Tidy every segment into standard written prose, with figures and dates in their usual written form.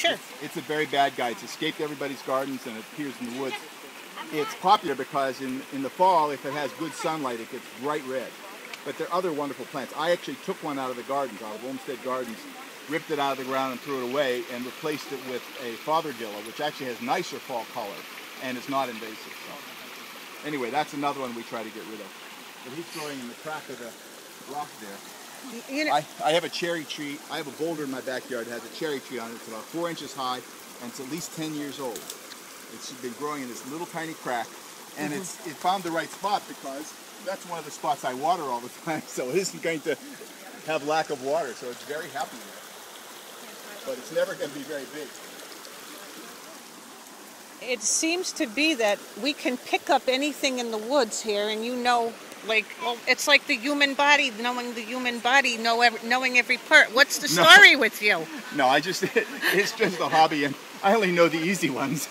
Sure. It's a very bad guy. It's escaped everybody's gardens and it appears in the woods. It's popular because in the fall, if it has good sunlight, it gets bright red. But there are other wonderful plants. I actually took one out of the gardens, out of Olmsted Gardens, ripped it out of the ground and threw it away, and replaced it with a fothergilla, which actually has nicer fall color and is not invasive. So, anyway, that's another one we try to get rid of. But he's growing in the crack of the rock there. You know, I have a cherry tree. I have a boulder in my backyard that has a cherry tree on it. It's about 4 inches high, and it's at least 10 years old. It's been growing in this little tiny crack, and it found the right spot because that's one of the spots I water all the time, so it isn't going to have lack of water, so it's very happy there. But it's never going to be very big. it seems to be that we can pick up anything in the woods here, and you know, like, well, it's like the human body, knowing the human body, knowing every part. What's the story with you? No, it's just a hobby, and I only know the easy ones.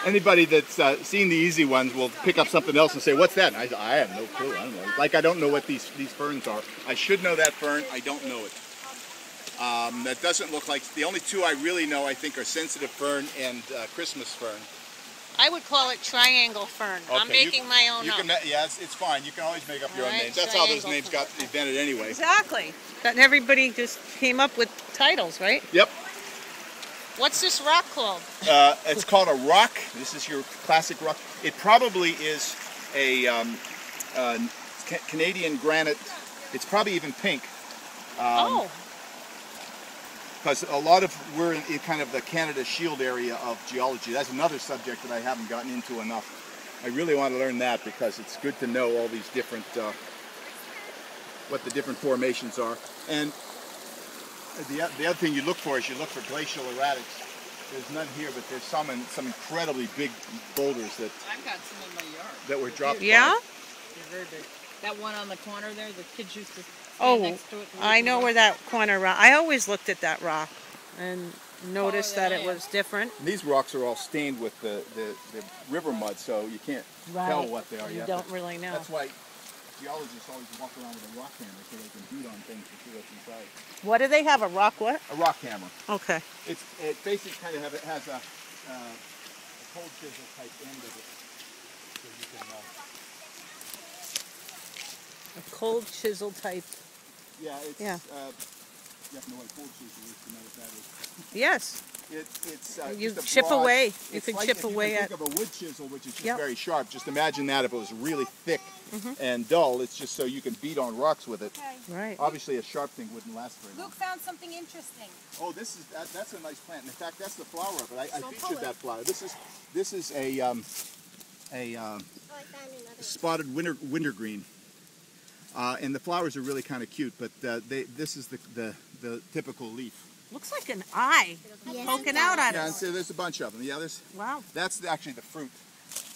Anybody that's seen the easy ones will pick up something else and say, "What's that?" And I have no clue. I don't know. Like, I don't know what these ferns are. I should know that fern. I don't know it. That doesn't look like... The only two I really know, I think, are sensitive fern and Christmas fern. I would call it triangle fern. Okay, I'm making my own up. Yeah, it's fine. You can always make up your own names. That's how those names got invented anyway. Exactly. That everybody just came up with titles, right? Yep. What's this rock called? It's called a rock. This is your classic rock. It probably is a Canadian granite. It's probably even pink. Because a lot of, we're in kind of the Canada Shield area of geology. That's another subject that I haven't gotten into enough. I really want to learn that because it's good to know all these different, what the different formations are. And the other thing you look for is you look for glacial erratics. There's none here, but there's some incredibly big boulders that I've got some in my yard that were dropped. Yeah? They're very big. That one on the corner there, the kids used to Oh, next to it. I know where that corner rock. I always looked at that rock and noticed that it was different. And these rocks are all stained with the river mud, so you can't tell what they are You yet. don't really know. That's why geologists always walk around with a rock hammer so they can beat on things to see what's inside. What do they have? A rock what? A rock hammer. Okay. It basically kind of has a cold chisel type end of it, so you can. A cold chisel type. Yeah, it's. Yeah. You have to know what a cold chisel is to know what that is. Yes. It's you just a chip broad, away. You can like chip away if at. you think of a wood chisel, which is just Yep. very sharp. Just imagine that if it was really thick and dull. It's just so you can beat on rocks with it. Okay. Right. Obviously, a sharp thing wouldn't last very long. Luke found something interesting. Oh, that's a nice plant. In fact, that's the flower of it. I featured that flower. This is a spotted wintergreen. And the flowers are really kind of cute, but this is the typical leaf. Looks like an eye poking out at Yeah, and us. so there's a bunch of them. Yeah, Wow. that's actually the fruit.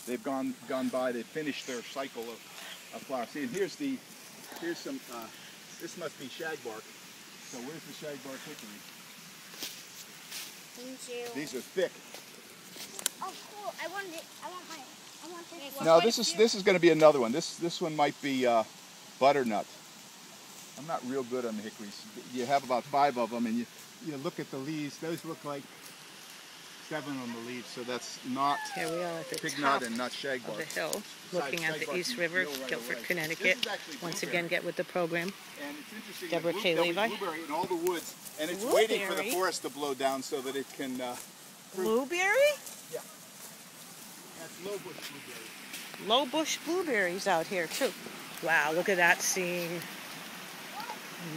They've gone by. They've finished their cycle of flowers. See, and here's some. This must be shagbark. So where's the shagbark hickory? Thank you. These are thick. Oh, cool. I want this one. No, this is going to be another one. This one might be butternut. I'm not real good on the hickories. You have about 5 of them, and you look at the leaves. Those look like 7 on the leaves, so that's not Here we are at the pignut top and not of shagbark. the hill, looking at the East River, Guilford, Connecticut. Once again, get with the program. And it's interesting. Debra Kay Levi. Blueberry in all the woods, and it's waiting for the forest to blow down so that it can. Blueberry? Yeah. That's low bush blueberry. Low bush blueberries out here too. Wow, look at that scene.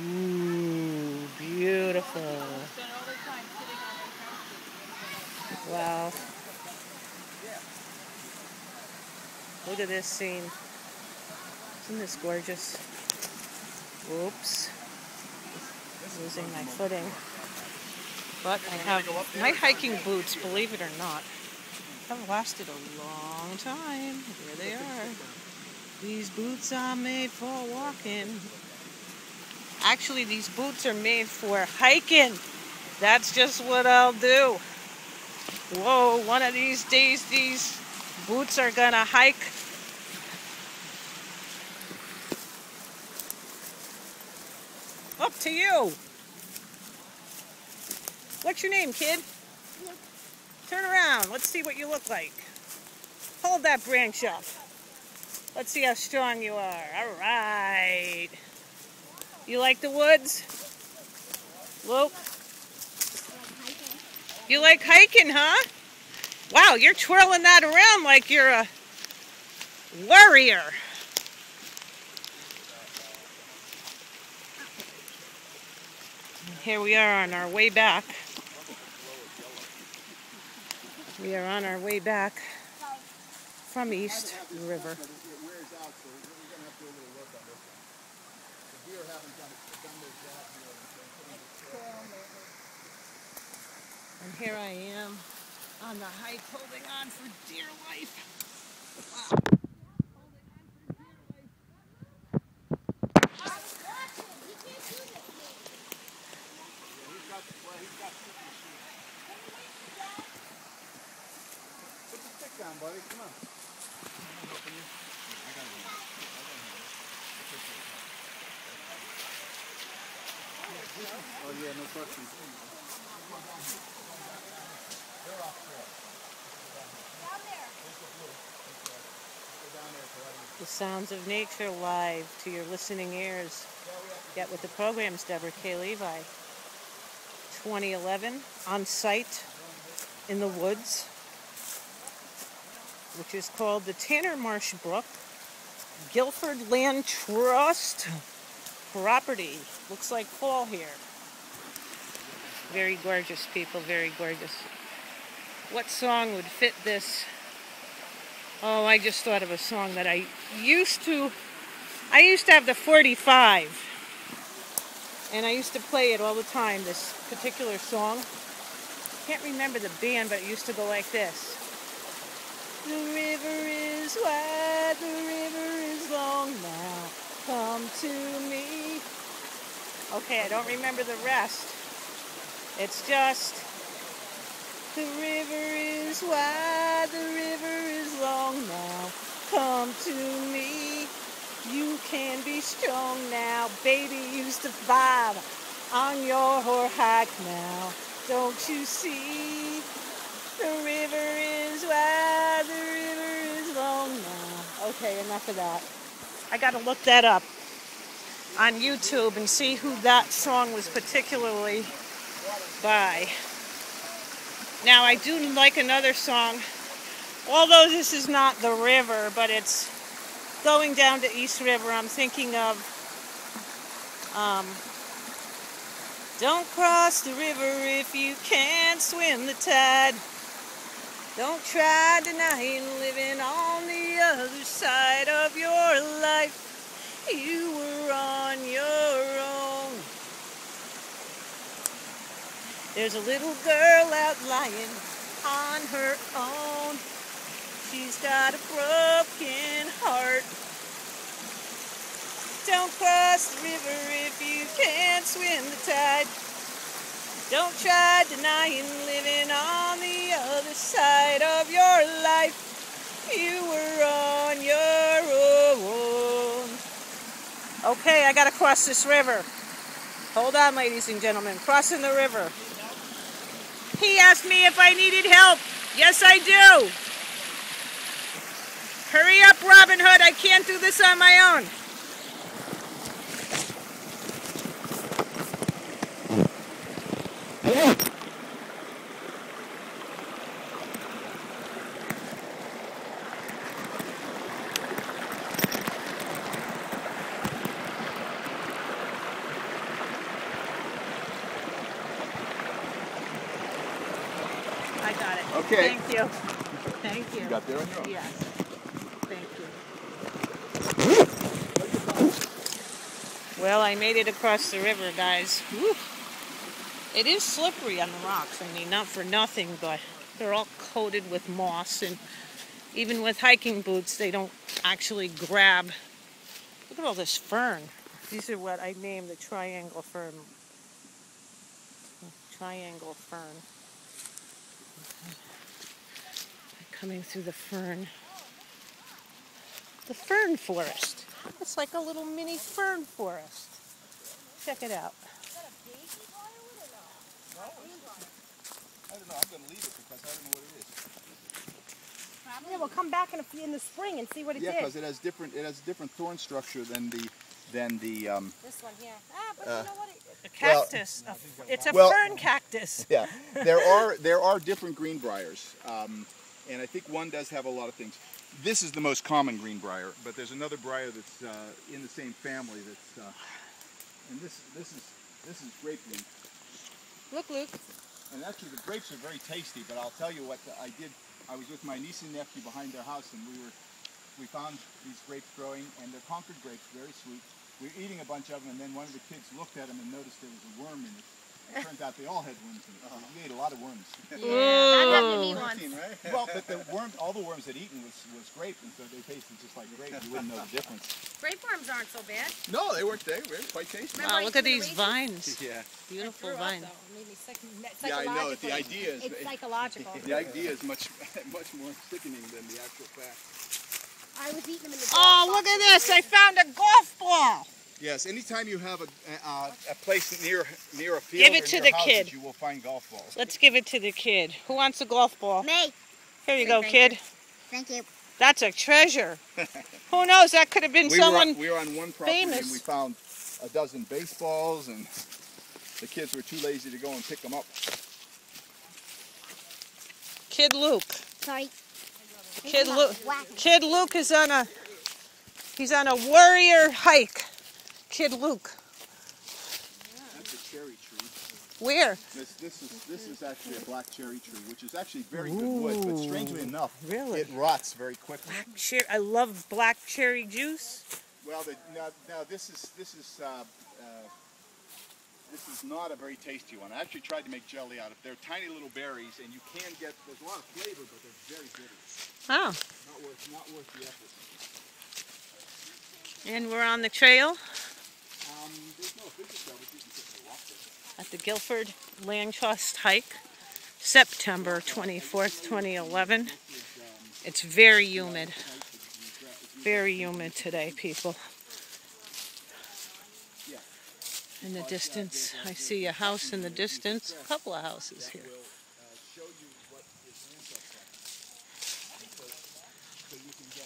Ooh, beautiful. Wow. Look at this scene. Isn't this gorgeous? Oops. Losing my footing. But I have my hiking boots, believe it or not, have lasted a long time. Here they are. These boots are made for walking. Actually, these boots are made for hiking. That's just what I'll do. Whoa, one of these days, these boots are gonna hike. Up to you. What's your name, kid? Turn around. Let's see what you look like. Hold that branch up. Let's see how strong you are. All right. You like the woods? Luke? You like hiking, huh? Wow, you're twirling that around like you're a warrior. And here we are on our way back. We are on our way back from East River. And here I am on the hike, holding on for dear life. Wow. Put the stick down, buddy. Come on. Oh yeah, no question. The sounds of nature live to your listening ears. Get with the programs, Debra Kay Levi. 2011, on site in the woods, which is called the Tanner Marsh Brook, Guilford LandTrust Property. Looks like fall here. Very gorgeous, people, very gorgeous. What song would fit this? Oh, I just thought of a song that I used to have the 45, and I used to play it all the time, this particular song. Can't remember the band, but it used to go like this. The river is wide, the river is long now, come to me. Okay, I don't remember the rest. It's just, the river is wide, the river is long now, come to me. You can be strong now, baby, you survive on your hike now. Don't you see? The river is wide, the river is long now. Okay, enough of that. I gotta look that up on YouTube and see who that song was particularly by. Now, I do like another song, although this is not the river, but it's going down to East River. I'm thinking of don't cross the river if you can't swim the tide. Don't try denying living on the other side of your life. You were on your own. There's a little girl out lying on her own. She's got a broken heart. Don't cross the river if you can't swim the tide. Don't try denying living on the other side of your life. You were on your own. Okay, I gotta cross this river. Hold on, ladies and gentlemen. Crossing the river. He asked me if I needed help. Yes, I do. Hurry up, Robin Hood. I can't do this on my own. I got it. Okay. Thank you. Thank you. You got there on your own. Yes. Thank you. Well, I made it across the river, guys. Woo. It is slippery on the rocks. I mean, not for nothing, but they're all coated with moss, and even with hiking boots, they don't actually grab. Look at all this fern. These are what I named the triangle fern. Triangle fern. Coming through the fern forest. It's like a little mini fern forest. Check it out. don't know what it is. Yeah, we'll come back in the spring and see what it Yeah, did. because it has different thorn structure than the This one here. But you know what? A cactus. It's a well, fern cactus. Yeah, there are different greenbriers, and I think one does have a lot of things. This is the most common greenbrier, but there's another briar that's in the same family. That's and this is grape green. Look, Luke. And actually, the grapes are very tasty. But I'll tell you what I did. I was with my niece and nephew behind their house, and we found these grapes growing, and they're Concord grapes, very sweet. We were eating a bunch of them, and then one of the kids looked at them and noticed there was a worm in it. It turns out they all had worms in it. We ate a lot of worms. Yeah, that doesn't mean one. Right? Well, but all the worms that eaten was grape, and so they tasted just like grape. You wouldn't know the difference. Grape worms aren't so bad. No, they weren't. They were quite tasty. Wow, look at these vines. Yeah. Beautiful vines. Yeah, I know. The idea is it's psychological. The idea is much more sickening than the actual fact. I was eating them in the Oh, look at this! I found a golf ball. Yes, anytime you have a place near a field Give it or to near the houses, kid. you will find golf balls. Let's give it to the kid. Who wants a golf ball? Me. Here you go, kid. Thank you. That's a treasure. Who knows? That could have been someone We were on one property famous. and we found a dozen baseballs, and the kids were too lazy to go and pick them up. Kid Luke. Sorry. Kid Luke is on a warrior hike. Kid Luke. That's a cherry tree. Where? This is actually a black cherry tree, which is actually very good wood, but strangely enough, Really? it rots very quickly. Black cherry. I love black cherry juice. Well, now this is not a very tasty one. I actually tried to make jelly out of it. They're tiny little berries, and you can get, there's a lot of flavor, but they're very bitter. Oh. Not worth the effort. And we're on the trail There's no official trail, but you can just walk there. at the Guilford LandTrust Hike, September 24th, 2011. It's very humid. Very humid today, people. In the distance, I see a house in the distance. A couple of houses here. Show you what is ancestral. So you can get.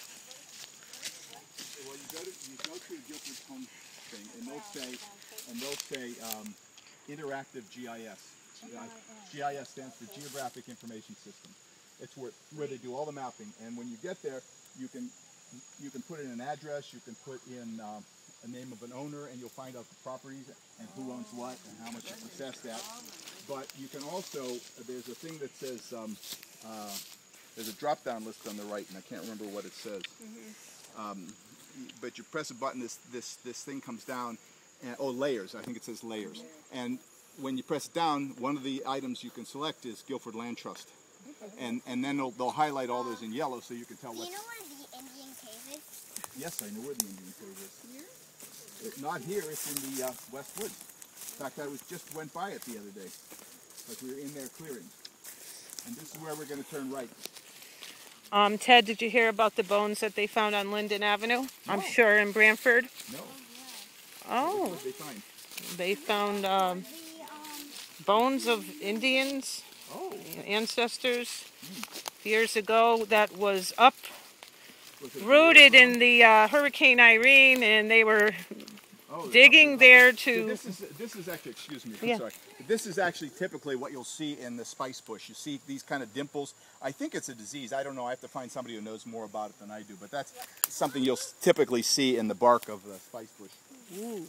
Well, you go to the Guilford home thing, and they'll say interactive GIS. GIS stands for Geographic Information System. It's where they do all the mapping, and when you get there, you can put in an address, you can put in a name of an owner, and you'll find out the properties and who owns what and how much it's assessed at. But you can also, there's a thing that says, there's a drop-down list on the right, and I can't remember what it says. But you press a button, this thing comes down, and, layers, I think it says layers. And when you press down, one of the items you can select is Guilford LandTrust. And then they'll highlight all those in yellow so you can tell what. Do you know where the Indian cave is? Yes, I know where the Indian cave is. Here? Not here, it's in the West Woods. In fact, I just went by it the other day. But we were in their clearing. And this is where we're going to turn right. Ted, did you hear about the bones that they found on Linden Avenue? No. I'm sure in Brantford. No. Oh. What did they find? They found bones of Indians, ancestors, years ago that was uprooted in the Hurricane Irene, and they were digging there to... So this is actually, excuse me, I'm sorry. This is actually typically what you'll see in the spice bush. You see these kind of dimples. I think it's a disease. I don't know. I have to find somebody who knows more about it than I do. But that's something you'll typically see in the bark of the spice bush. Ooh.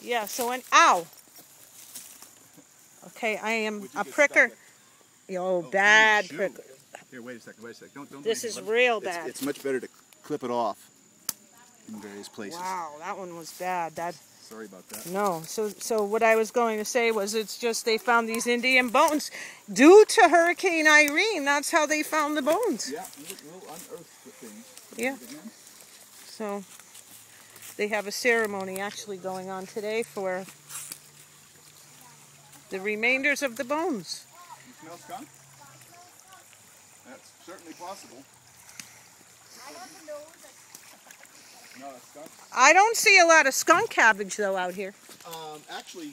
Yeah, so ow! Okay, I am a pricker. Oh, bad pricker. Here, wait a second. Don't This do is anything. real bad. It's much better to clip it off in various places. Wow, that one was bad. Sorry about that. No, so what I was going to say was it's just they found these Indian bones due to Hurricane Irene. That's how they found the bones. Yeah, we'll unearth the things. Yeah. So they have a ceremony actually going on today for the remainders of the bones. You smell skunk? That's certainly possible. No, that's skunk. I don't see a lot of skunk cabbage though out here. Actually,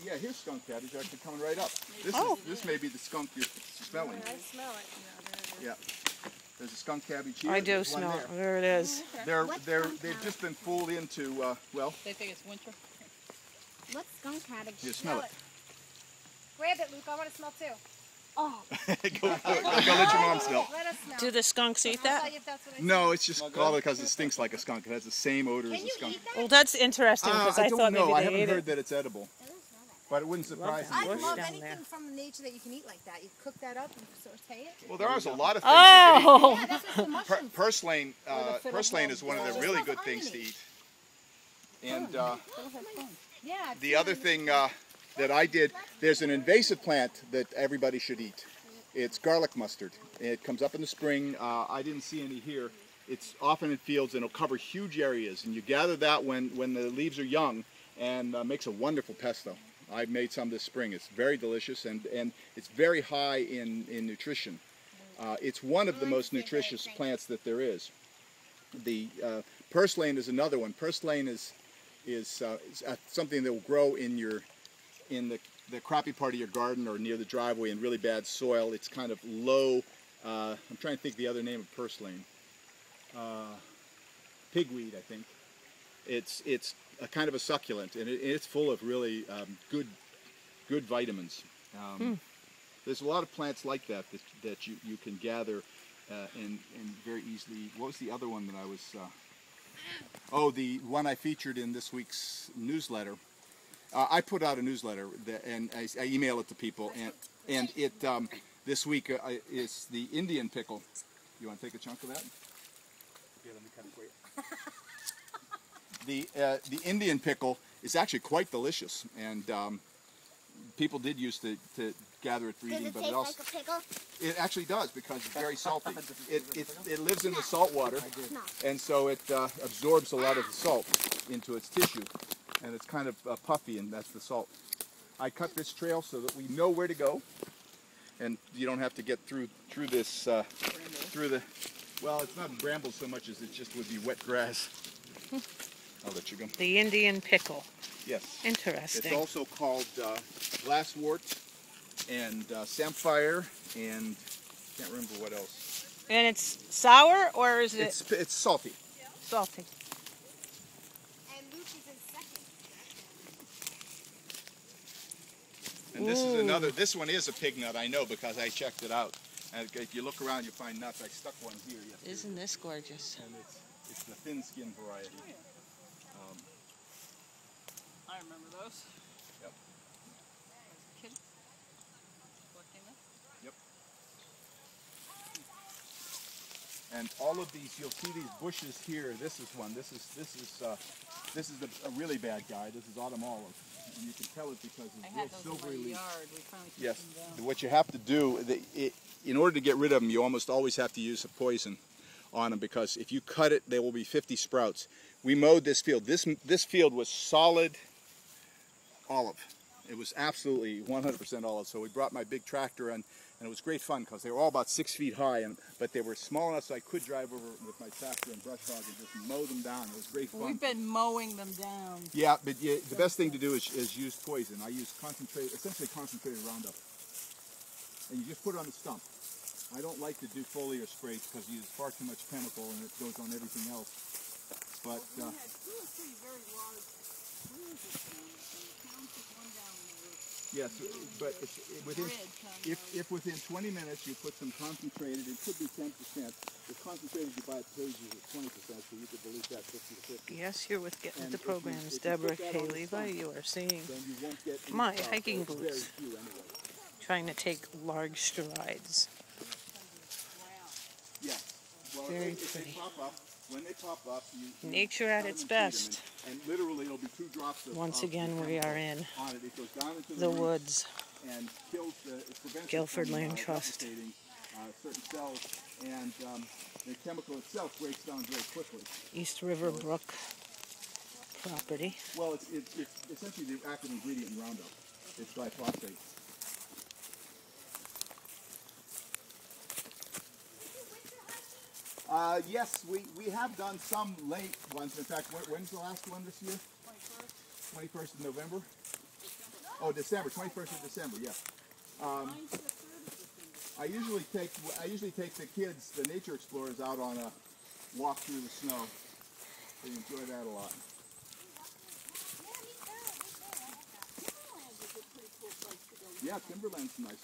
yeah, here's skunk cabbage actually coming right up. This may be the skunk you're smelling. I smell it. Yeah. There's a skunk cabbage here. I do There's one smell it. there. There it is. They've just been fooled into, well. They think it's winter. What's skunk cabbage? You smell it. Grab it, Luke. I want to smell too. Oh. Go let your mom smell. Let us smell. Do the skunks eat I'll that? tell you if that's what I No, it's just called it because it stinks like a skunk. It has the same odor as a skunk. Well, that's interesting because I thought maybe I they haven't ate heard it. that it's edible. But it wouldn't surprise me. I Bush love down anything there. from nature that you can eat like that. You cook that up and saute it. Well, there are a lot of things Oh! Yeah, that's what the mushrooms. Purslane, the fiddle purslane is one of the bowl. really It good smells things to oniony. eat. And Yeah. the other thing that I did, there's an invasive plant that everybody should eat. It's garlic mustard. It comes up in the spring. I didn't see any here. It's often in fields and it'll cover huge areas. And you gather that when the leaves are young and makes a wonderful pesto. I've made some this spring. It's very delicious and it's very high in nutrition. It's one of the most nutritious plants that there is. The purslane is another one. Purslane is something that will grow in the crappy part of your garden or near the driveway in really bad soil. It's kind of low. I'm trying to think the other name of purslane. Pigweed, I think. It's a kind of a succulent, and it's full of really good vitamins. There's a lot of plants like that you can gather and very easily. What was the other one that I was? The one I featured in this week's newsletter. I put out a newsletter and I email it to people, and it this week is the Indian pickle. You want to take a chunk of that? Yeah, let me cut it for you. The Indian pickle is actually quite delicious, and people did used to gather it for eating, but it also like a pickle? it actually does because it's very salty. It lives in the salt water, and so it absorbs a lot of the salt into its tissue, and it's kind of puffy, and that's the salt. I cut this trail so that we know where to go, and you don't have to get through this through the. Well, it's not brambles so much as it just would be wet grass. I'll let you go. The Indian pickle. Yes. Interesting. It's also called glasswort and samphire and can't remember what else. And it's sour or is it It's salty. salty? And Luke is in second. And this is another. This one is a pig nut, I know, because I checked it out. And if you look around, you find nuts. I stuck one here yesterday. Isn't this gorgeous? And it's the thin skin variety. I remember those. Yep. As a kid. Collecting them. Yep. And all of these, you'll see these bushes here. This is one. This is a really bad guy. This is autumn olive. And you can tell it because I it's had real those silvery in my leaf. yard. We finally took Yes. them down. What you have to do, in order to get rid of them, you almost always have to use a poison on them because if you cut it, there will be 50 sprouts. We mowed this field. This field was solid olive. It was absolutely 100% olive. So we brought my big tractor and it was great fun because they were all about 6 feet high, but they were small enough so I could drive over with my tractor and brush hog and just mow them down. It was great fun. We've been mowing them down. Yeah, but the best thing to do is use poison. I use essentially concentrated Roundup. And you just put it on the stump. I don't like to do foliar sprays because you use far too much chemical and it goes on everything else. But We had two or three very large trees this morning, and the town took one down and they were yes, but within bridge on if within 20 minutes you put some concentrated, it could be 10%. The concentrated you buy at Pages is 20%, so you could dilute that 50 to 50. Yes, you're with Get And the if you- Programs. if you Debra put that Kay on the Levi, stump, you are seeing Then you won't get any my crop, hiking or very boots. few anyway. Trying to take large strides. Yeah. Well, Very if they pretty. pop up, when they pop up, you Nature at cut its them and feed them, best. and literally it'll be 2 drops of Once of again, the we are chemical in on it. It goes down into the roots woods. and kills it prevents it Guilford from, LandTrust. replicating, certain cells, and the chemical itself breaks down very quickly. East River Brook property. Well, it's essentially the active ingredient in Roundup. It's glyphosate. Yes, we have done some late ones. In fact, when's the last one this year? 21st. 21st of November? Oh, December. 21st of December. Yeah. I usually take the kids, the nature explorers, out on a walk through the snow. They enjoy that a lot. Yeah, Timberland's nice.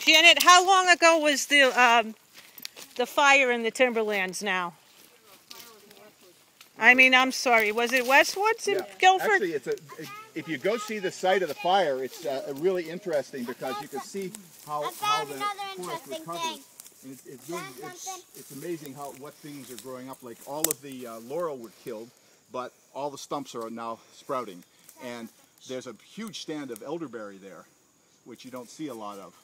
Janet, how long ago was the fire in the Timberlands now? I mean, I'm sorry, was it Westwoods in Guilford? Actually, if you go see the site of the fire, it's really interesting because you can see how the forest recovered. And it's amazing what things are growing up. Like all of the laurel were killed, but all the stumps are now sprouting. And there's a huge stand of elderberry there, which you don't see a lot of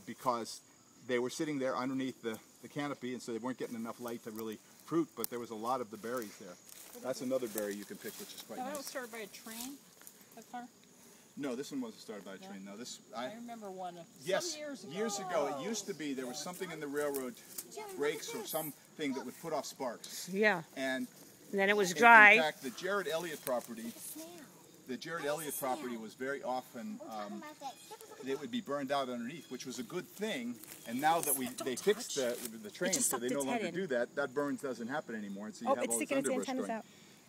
because they were sitting there underneath the canopy, and so they weren't getting enough light to really fruit, but there was a lot of the berries there. That's another berry you can pick, which is quite nice. That was started by a train, that far? No, this one wasn't started by a train. No, I remember one yes, some years ago. It used to be there was something in the railroad brakes or something that would put off sparks. Yeah. And then it was dry. In fact, the Jared Elliott property was very often it would be burned out underneath, which was a good thing. And now that they fixed the train, so they no longer do that. That burns doesn't happen anymore, and so you have all this underbrush growing.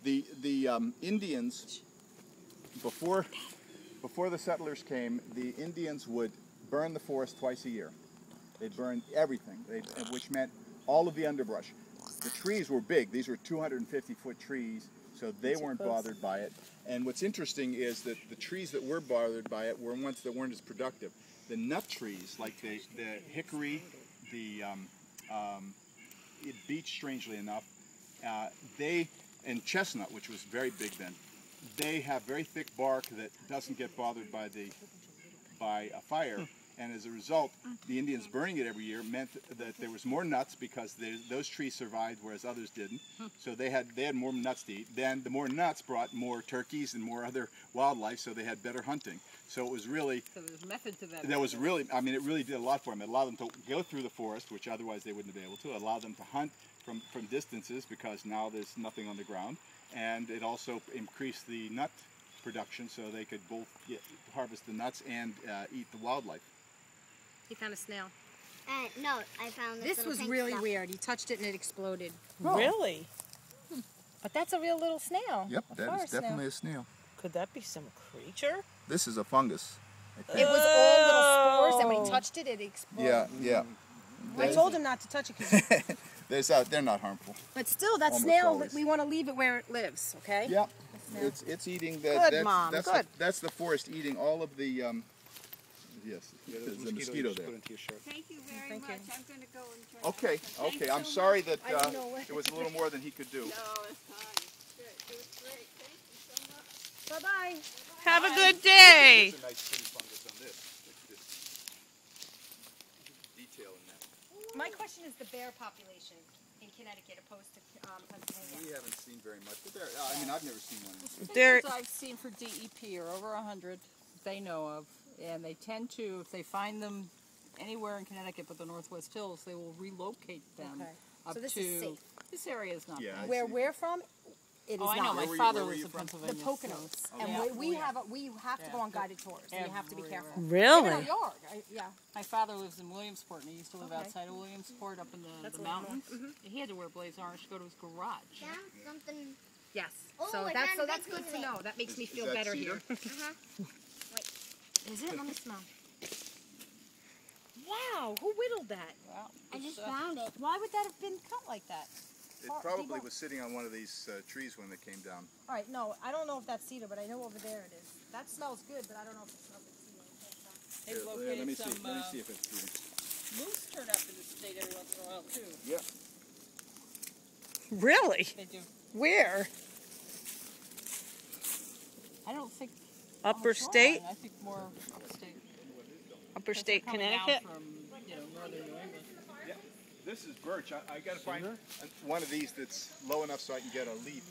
The Indians before the settlers came, the Indians would burn the forest twice a year. They'd burn everything, which meant all of the underbrush. The trees were big. These were 250-foot trees, so they weren't bothered by it. And what's interesting is that the trees that were bothered by it were ones that weren't as productive. The nut trees, like the hickory, the beech, strangely enough, and chestnut, which was very big then, they have very thick bark that doesn't get bothered by a fire, and as a result, the Indians burning it every year meant that there was more nuts because those trees survived, whereas others didn't. So they had more nuts to eat. Then the more nuts brought more turkeys and more other wildlife, so they had better hunting. So it was really so there was method to that. That was really, I mean, it really did a lot for them. It allowed them to go through the forest, which otherwise they wouldn't have been able to. It allowed them to hunt from distances because now there's nothing on the ground. And it also increased the nut production, so they could both harvest the nuts and eat the wildlife. He found a snail. No, I found this was really weird. He touched it and it exploded. Oh. Really? But that's a real little snail. Yep, that is definitely a snail. Could that be some creature? This is a fungus. It was all little spores, and when he touched it, it exploded. Yeah. I told him not to touch it because they're not harmful. But still, that Almost snail, always. we want to leave it where it lives, okay? Yep. It's eating that. Good, Mom. Good. That's the forest eating all of the. Yes, there's a mosquito there. Thank you very much. I'm going to go and Okay. I'm sorry that it was a little more than he could do. No, it's fine. It was great. Thank you so much. Bye-bye. Have a good day. There's a nice pretty fungus on this. Detail in that. My question is the bear population in Connecticut opposed to Pennsylvania. We haven't seen very much, but I mean, I've never seen one. There, I've seen for DEP are over 100 they know of, and they tend to, if they find them anywhere in Connecticut but the Northwest Hills, they will relocate them up so this to. is safe. This area is not. Yeah, Where we're from, it is I know. not. My Where father were lives you in from? Pennsylvania. The Poconos, So, and we have to go on guided tours, so you have to be careful. really? In our yard, yeah. My father lives in Williamsport, and he used to live outside of Williamsport, up in the mountains. He had to wear blaze orange to go to his garage. Yeah, something. Yes. Oh, So I that's found that's this good with to it. know. That makes me feel that better cedar? here. Is it? Let me smell. Wow, who whittled that? Well, I just found it. Why would that have been cut like that? It probably was sitting on one of these trees when they came down. All right, no, I don't know if that's cedar, but I know over there it is. That smells good, but I don't know if it smells like cedar. they've Let me located some see if it's cedar. moose turn up in the state every once in a while too. Yeah. Really? They do. Where? I don't think Upper state? I think more upstate. Upper state Coming down Connecticut? from northern New England. Yeah. This is birch. I got to find one of these that's low enough so I can get a leaf,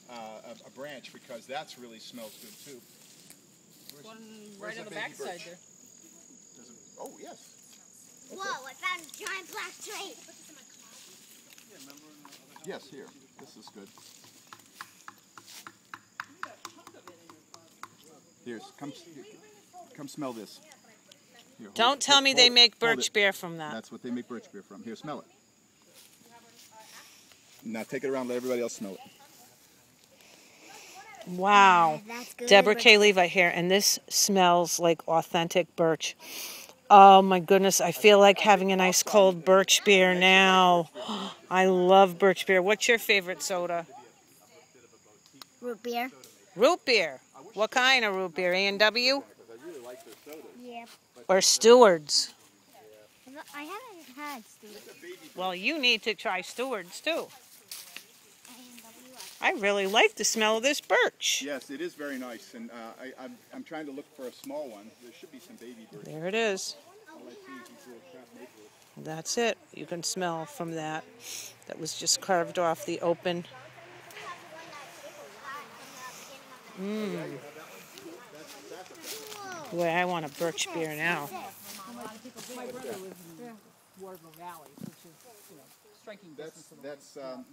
a branch, because that's really smells good too. One where's right on the the baby backside birch? there. Oh, yes. Whoa, I found a giant black tree. Yes, here. This is good. Here's, come smell this. Here, Don't tell me they make birch beer from that. That's what they make birch beer from. Here, smell it. Now take it around, let everybody else smell it. Wow. That's good. Debra Kay Levi here, and this smells like authentic birch. Oh my goodness, I feel like having a nice cold birch beer now. I love birch beer. What's your favorite soda? Root beer. Root beer. What kind of root beer? A&W? Yeah. Or Stewart's? I haven't had Steve. Well, you need to try Stewart's too. I really like the smell of this birch. Yes, it is very nice, and I'm trying to look for a small one. There should be some baby birch. There it is. That's it. You can smell from that. That was just carved off the open. Boy, I want a birch beer now. My brother lives in Waterville Valley, which is, striking distance from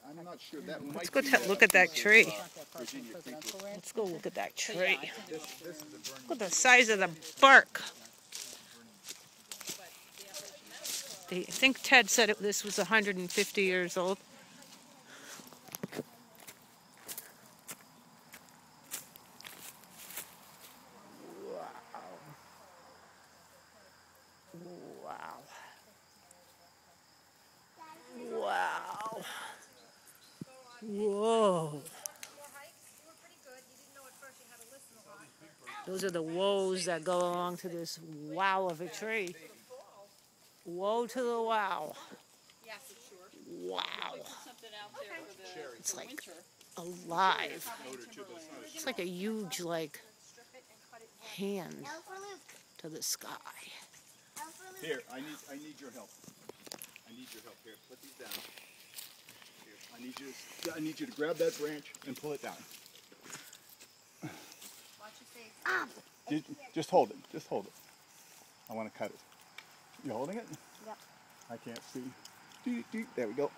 I'm not sure that might Let's go be, look at that tree. Virginia Creek. Let's go look at that tree. Look at the size of the bark. I think Ted said this was 150 years old. Wow. Wow. Whoa. Those are the woes that go along to this wow of a tree. Woe to the wow. Wow. It's like alive. It's like a huge, hand to the sky. Here, I need your help. I need your help. Here, put these down. Here, I need you to grab that branch and pull it down. Just hold it. Just hold it. I want to cut it. You holding it? Yep. I can't see. There we go.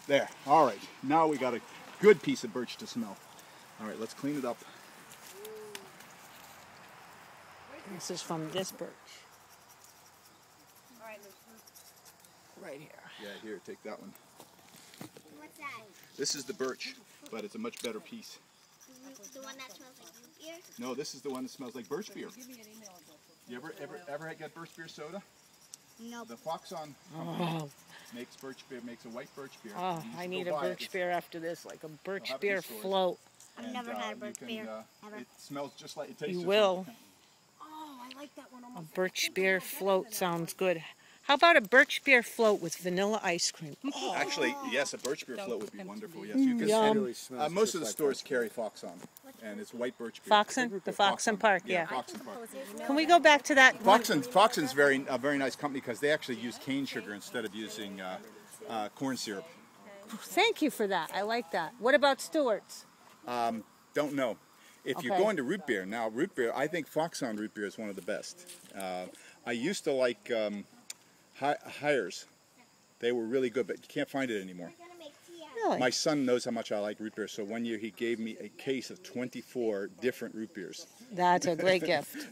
There. All right. Now we got a good piece of birch to smell. All right, let's clean it up. This is from this birch. Right here. Yeah, here, take that one. What's that? This is the birch, but it's a much better piece. The one that smells like root beer? No, this is the one that smells like birch beer. You ever get birch beer soda? Nope. The Foxon makes birch beer, makes a white birch beer. Oh, I need a birch beer after this, like a birch beer stores. float. I've never had a birch beer, ever. It smells just like, it tastes You just will. like. Oh, I like that one A almost. birch beer float sounds good. How about a birch beer float with vanilla ice cream? Oh, Actually, yes, a birch beer float would be wonderful. Yes, yum. and most of the stores carry Foxon, and it's white birch beer. Foxon? The Foxon Park, yeah. Foxon Park. Can we go back to that one? Foxon's a very nice company because they actually use cane sugar instead of using corn syrup. Thank you for that. I like that. What about Stewart's? Don't know. If you're Okay. going to root beer, now root beer, I think Foxon root beer is one of the best. I used to like Hikers. They were really good, but you can't find it anymore. Really? My son knows how much I like root beer, so one year he gave me a case of 24 different root beers. That's a great gift.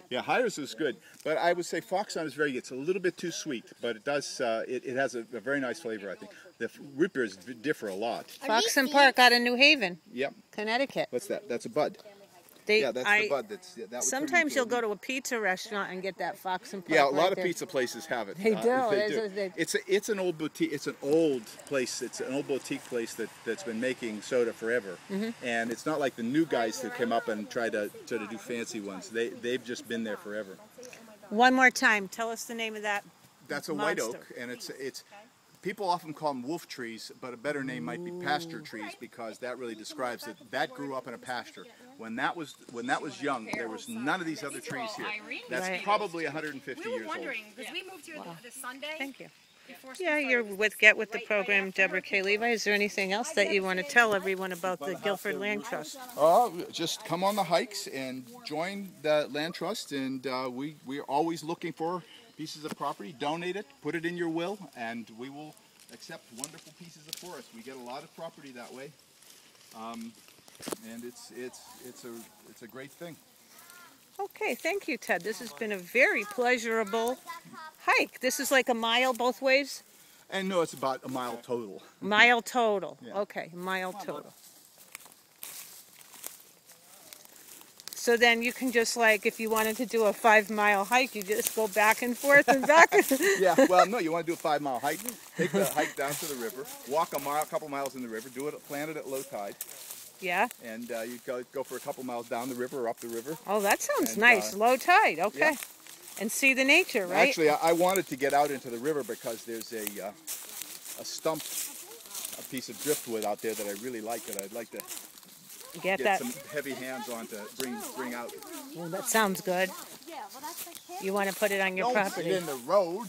Yeah, Hikers is good, but I would say Foxon is very good. It's a little bit too sweet, but it does. It has a very nice flavor, I think. The root beers differ a lot. Foxon Park out of New Haven, Yep. Connecticut. What's that? That's a bud. They, Yeah, that's the bud. That would come sometimes into you'll it. go to a pizza restaurant and get that Foxon Park. Yeah, a right lot of there. pizza places have it. They do. They do. It's It's an old boutique. It's an old place. It's an old boutique place that's been making soda forever. And it's not like the new guys who came up and tried to do fancy ones. They've just been there forever. One more time, tell us the name of that. That's a white Monster. oak, and it's. People often call them wolf trees, but a better name might be pasture trees because that really describes it. That grew up in a pasture. When that was young, there was none of these other trees here. That's Right. probably 150 We were years old. wondering, because we moved here this Sunday. Thank you. Yeah, you're with Get With the Program, Debra Kay Levi. Is there anything else that you want to tell everyone about the Guilford Land Trust? Just come on the hikes and join the Land Trust, and we're always looking for pieces of property. Donate it, put it in your will, and we will accept wonderful pieces of forest. We get a lot of property that way, and it's a great thing. Okay, thank you, Ted. This has been a very pleasurable hike. This is like a mile both ways? And no, it's about a mile total. Mile total. Yeah. Okay, mile total. So then you can just, like, if you wanted to do a 5-mile hike, you just go back and forth and back. Yeah, well, no, you want to do a 5-mile hike, take the hike down to the river, walk a couple miles in the river, plan it at low tide. Yeah. And you go for a couple miles down the river or up the river. Oh, that sounds nice. Low tide, okay. Yeah. And see the nature, right? Actually, I wanted to get out into the river because there's a stump, a piece of driftwood out there that I really like, that I'd like to get some heavy hands on to bring out. Well, that sounds good. You want to put it on your property. Don't sit in the road.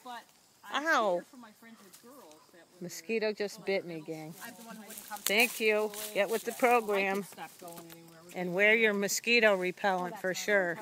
But ow. Mosquito just bit me, gang. Thank you. Get with the program. And wear your mosquito repellent for sure.